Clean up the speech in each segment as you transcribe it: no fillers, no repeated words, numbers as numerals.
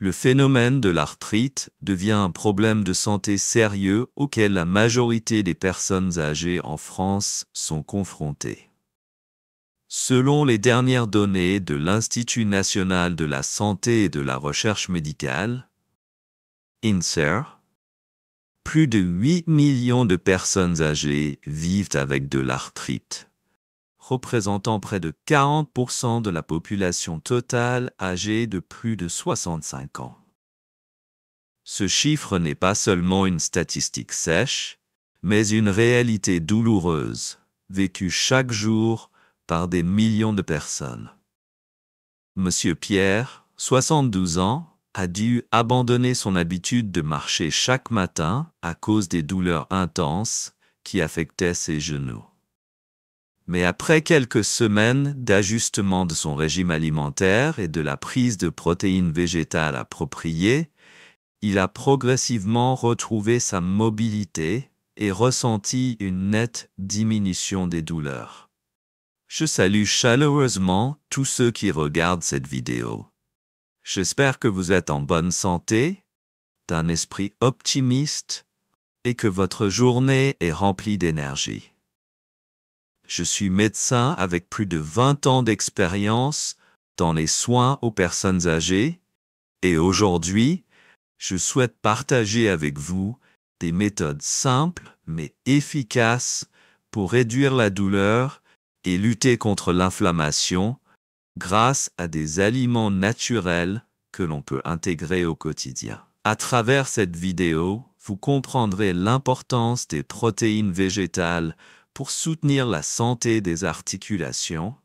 Le phénomène de l'arthrite devient un problème de santé sérieux auquel la majorité des personnes âgées en France sont confrontées. Selon les dernières données de l'Institut national de la santé et de la recherche médicale, INSER, plus de 8 millions de personnes âgées vivent avec de l'arthrite, représentant près de 40% de la population totale âgée de plus de 65 ans. Ce chiffre n'est pas seulement une statistique sèche, mais une réalité douloureuse, vécue chaque jour par des millions de personnes. Monsieur Pierre, 72 ans, a dû abandonner son habitude de marcher chaque matin à cause des douleurs intenses qui affectaient ses genoux. Mais après quelques semaines d'ajustement de son régime alimentaire et de la prise de protéines végétales appropriées, il a progressivement retrouvé sa mobilité et ressenti une nette diminution des douleurs. Je salue chaleureusement tous ceux qui regardent cette vidéo. J'espère que vous êtes en bonne santé, d'un esprit optimiste et que votre journée est remplie d'énergie. Je suis médecin avec plus de 20 ans d'expérience dans les soins aux personnes âgées et aujourd'hui, je souhaite partager avec vous des méthodes simples mais efficaces pour réduire la douleur et lutter contre l'inflammation grâce à des aliments naturels que l'on peut intégrer au quotidien. À travers cette vidéo, vous comprendrez l'importance des protéines végétales pour soutenir la santé des articulations,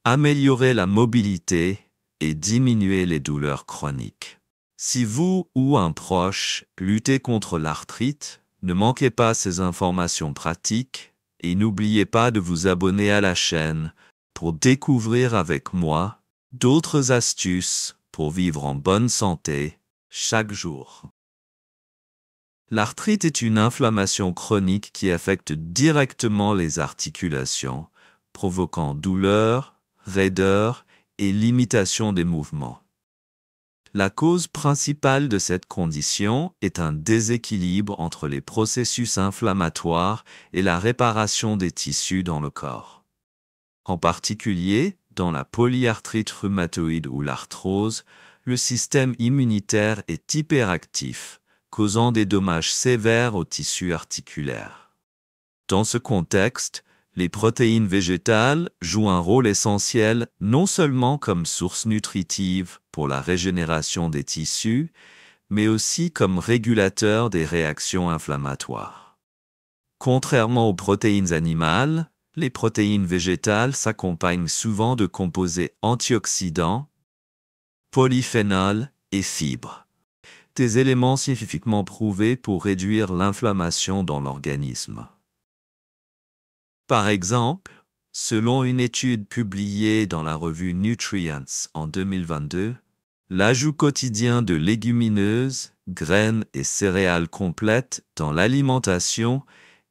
améliorer la mobilité et diminuer les douleurs chroniques. Si vous ou un proche luttez contre l'arthrite, ne manquez pas ces informations pratiques et n'oubliez pas de vous abonner à la chaîne pour découvrir avec moi d'autres astuces pour vivre en bonne santé chaque jour. L'arthrite est une inflammation chronique qui affecte directement les articulations, provoquant douleur, raideur et limitation des mouvements. La cause principale de cette condition est un déséquilibre entre les processus inflammatoires et la réparation des tissus dans le corps. En particulier, dans la polyarthrite rhumatoïde ou l'arthrose, le système immunitaire est hyperactif, causant des dommages sévères aux tissus articulaires. Dans ce contexte, les protéines végétales jouent un rôle essentiel non seulement comme source nutritive pour la régénération des tissus, mais aussi comme régulateur des réactions inflammatoires. Contrairement aux protéines animales, les protéines végétales s'accompagnent souvent de composés antioxydants, polyphénols et fibres, des éléments scientifiquement prouvés pour réduire l'inflammation dans l'organisme. Par exemple, selon une étude publiée dans la revue Nutrients en 2022, l'ajout quotidien de légumineuses, graines et céréales complètes dans l'alimentation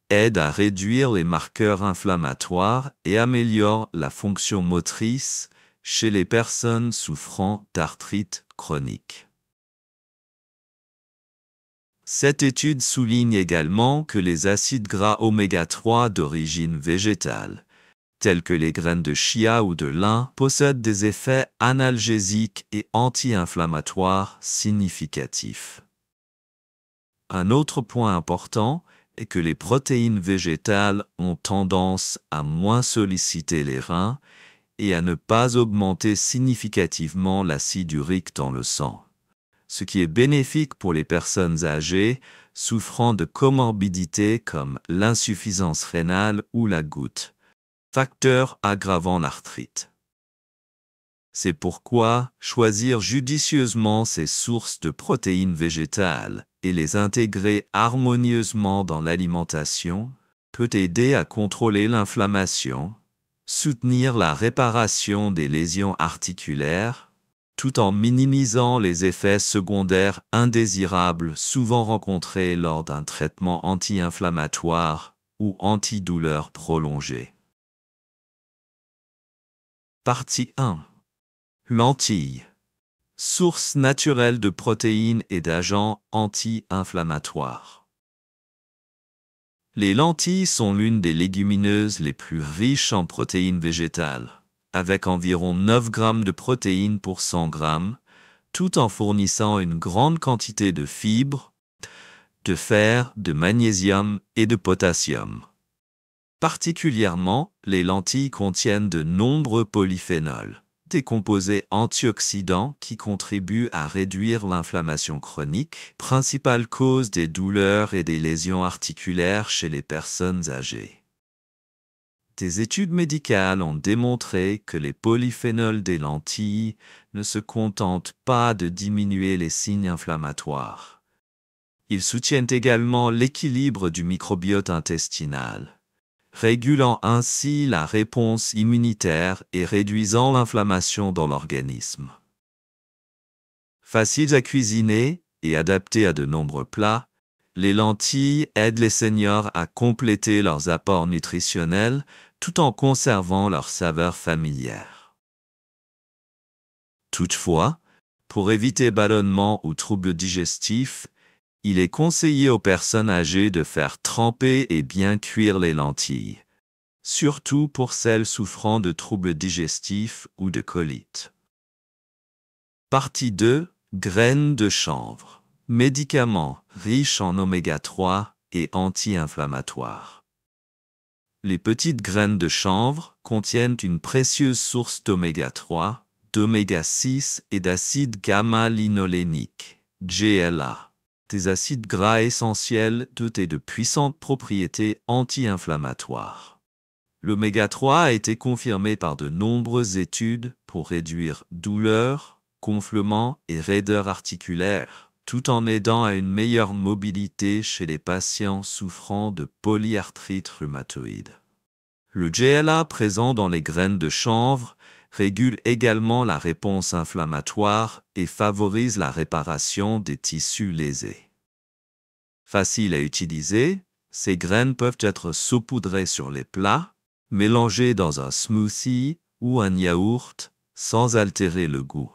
aide à réduire les marqueurs inflammatoires et améliore la fonction motrice chez les personnes souffrant d'arthrite chronique. Cette étude souligne également que les acides gras oméga 3 d'origine végétale, tels que les graines de chia ou de lin, possèdent des effets analgésiques et anti-inflammatoires significatifs. Un autre point important est que les protéines végétales ont tendance à moins solliciter les reins et à ne pas augmenter significativement l'acide urique dans le sang, ce qui est bénéfique pour les personnes âgées souffrant de comorbidités comme l'insuffisance rénale ou la goutte, facteurs aggravant l'arthrite. C'est pourquoi choisir judicieusement ces sources de protéines végétales et les intégrer harmonieusement dans l'alimentation peut aider à contrôler l'inflammation, soutenir la réparation des lésions articulaires, tout en minimisant les effets secondaires indésirables souvent rencontrés lors d'un traitement anti-inflammatoire ou antidouleur prolongé. Partie 1. Lentilles. source naturelle de protéines et d'agents anti-inflammatoires. Les lentilles sont l'une des légumineuses les plus riches en protéines végétales, avec environ 9 grammes de protéines pour 100 grammes, tout en fournissant une grande quantité de fibres, de fer, de magnésium et de potassium. Particulièrement, les lentilles contiennent de nombreux polyphénols, des composés antioxydants qui contribuent à réduire l'inflammation chronique, principale cause des douleurs et des lésions articulaires chez les personnes âgées. Des études médicales ont démontré que les polyphénols des lentilles ne se contentent pas de diminuer les signes inflammatoires. Ils soutiennent également l'équilibre du microbiote intestinal, régulant ainsi la réponse immunitaire et réduisant l'inflammation dans l'organisme. Faciles à cuisiner et adaptées à de nombreux plats, les lentilles aident les seniors à compléter leurs apports nutritionnels tout en conservant leur saveur familière. Toutefois, pour éviter ballonnements ou troubles digestifs, il est conseillé aux personnes âgées de faire tremper et bien cuire les lentilles, surtout pour celles souffrant de troubles digestifs ou de colite. Partie 2. Graines de chanvre. Médicaments riches en oméga 3 et anti-inflammatoires. Les petites graines de chanvre contiennent une précieuse source d'oméga 3, d'oméga 6 et d'acide gamma-linolénique, GLA, des acides gras essentiels dotés de puissantes propriétés anti-inflammatoires. L'oméga 3 a été confirmé par de nombreuses études pour réduire douleurs, gonflements et raideurs articulaires, tout en aidant à une meilleure mobilité chez les patients souffrant de polyarthrite rhumatoïde. Le GLA présent dans les graines de chanvre régule également la réponse inflammatoire et favorise la réparation des tissus lésés. Facile à utiliser, ces graines peuvent être saupoudrées sur les plats, mélangées dans un smoothie ou un yaourt sans altérer le goût.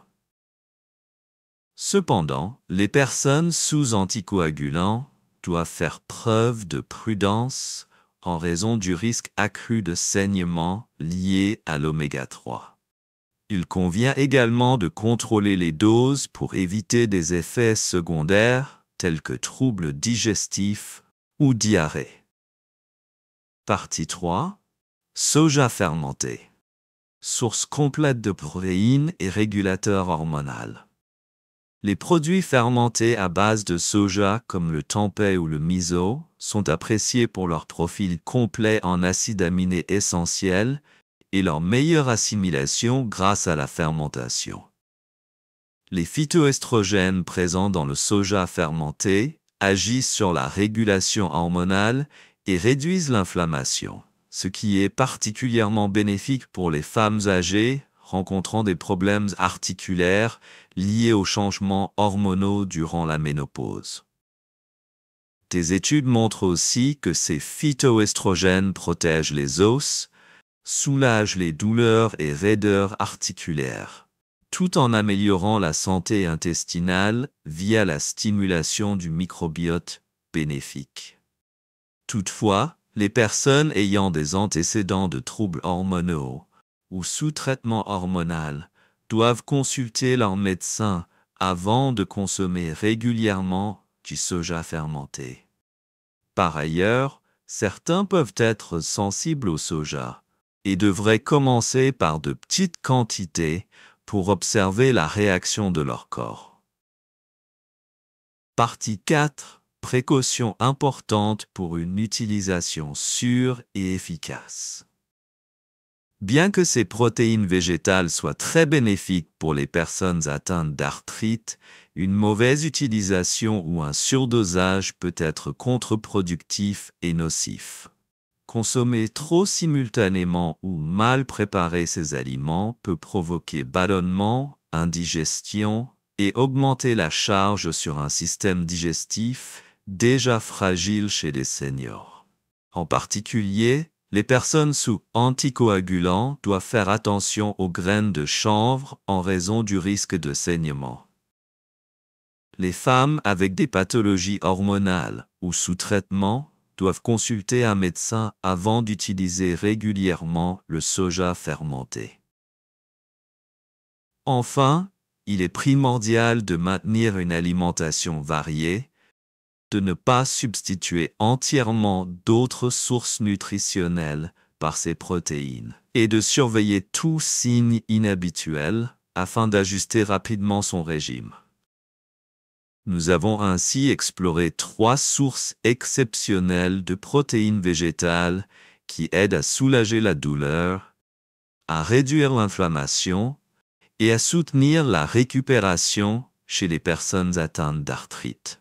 Cependant, les personnes sous anticoagulants doivent faire preuve de prudence en raison du risque accru de saignement lié à l'oméga 3. Il convient également de contrôler les doses pour éviter des effets secondaires tels que troubles digestifs ou diarrhée. Partie 3. Soja fermenté. Source complète de protéines et régulateur hormonal. Les produits fermentés à base de soja comme le tempeh ou le miso sont appréciés pour leur profil complet en acides aminés essentiels et leur meilleure assimilation grâce à la fermentation. Les phytoestrogènes présents dans le soja fermenté agissent sur la régulation hormonale et réduisent l'inflammation, ce qui est particulièrement bénéfique pour les femmes âgées rencontrant des problèmes articulaires liés aux changements hormonaux durant la ménopause. Des études montrent aussi que ces phytoestrogènes protègent les os, soulagent les douleurs et raideurs articulaires, tout en améliorant la santé intestinale via la stimulation du microbiote bénéfique. Toutefois, les personnes ayant des antécédents de troubles hormonaux ou sous traitement hormonal doivent consulter leur médecin avant de consommer régulièrement du soja fermenté. Par ailleurs, certains peuvent être sensibles au soja et devraient commencer par de petites quantités pour observer la réaction de leur corps. Partie 4. Précautions importantes pour une utilisation sûre et efficace. Bien que ces protéines végétales soient très bénéfiques pour les personnes atteintes d'arthrite, une mauvaise utilisation ou un surdosage peut être contre-productif et nocif. Consommer trop simultanément ou mal préparer ces aliments peut provoquer ballonnement, indigestion et augmenter la charge sur un système digestif déjà fragile chez les seniors. En particulier, Les personnes sous anticoagulants doivent faire attention aux graines de chanvre en raison du risque de saignement. Les femmes avec des pathologies hormonales ou sous traitement doivent consulter un médecin avant d'utiliser régulièrement le soja fermenté. Enfin, il est primordial de maintenir une alimentation variée, de ne pas substituer entièrement d'autres sources nutritionnelles par ces protéines, et de surveiller tout signe inhabituel afin d'ajuster rapidement son régime. Nous avons ainsi exploré 3 sources exceptionnelles de protéines végétales qui aident à soulager la douleur, à réduire l'inflammation et à soutenir la récupération chez les personnes atteintes d'arthrite.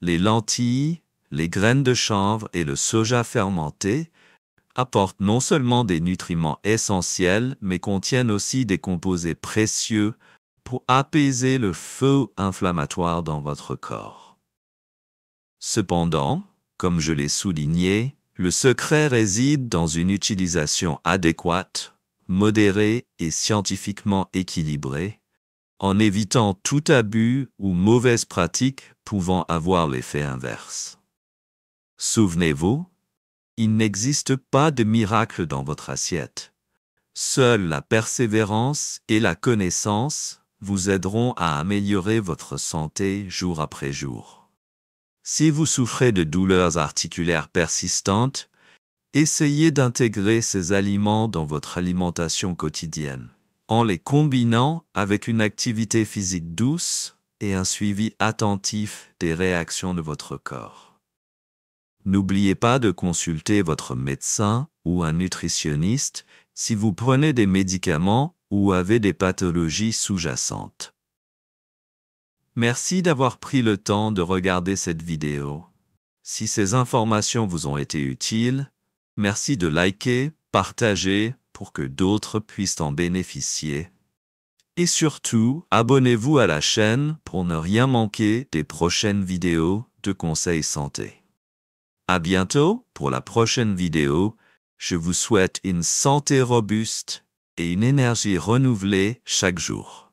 Les lentilles, les graines de chanvre et le soja fermenté apportent non seulement des nutriments essentiels, mais contiennent aussi des composés précieux pour apaiser le feu inflammatoire dans votre corps. Cependant, comme je l'ai souligné, le secret réside dans une utilisation adéquate, modérée et scientifiquement équilibrée, en évitant tout abus ou mauvaise pratique pouvant avoir l'effet inverse. Souvenez-vous, il n'existe pas de miracle dans votre assiette. Seule la persévérance et la connaissance vous aideront à améliorer votre santé jour après jour. Si vous souffrez de douleurs articulaires persistantes, essayez d'intégrer ces aliments dans votre alimentation quotidienne, en les combinant avec une activité physique douce et un suivi attentif des réactions de votre corps. N'oubliez pas de consulter votre médecin ou un nutritionniste si vous prenez des médicaments ou avez des pathologies sous-jacentes. Merci d'avoir pris le temps de regarder cette vidéo. Si ces informations vous ont été utiles, merci de liker, partager pour que d'autres puissent en bénéficier. Et surtout, abonnez-vous à la chaîne pour ne rien manquer des prochaines vidéos de conseils santé. À bientôt pour la prochaine vidéo. Je vous souhaite une santé robuste et une énergie renouvelée chaque jour.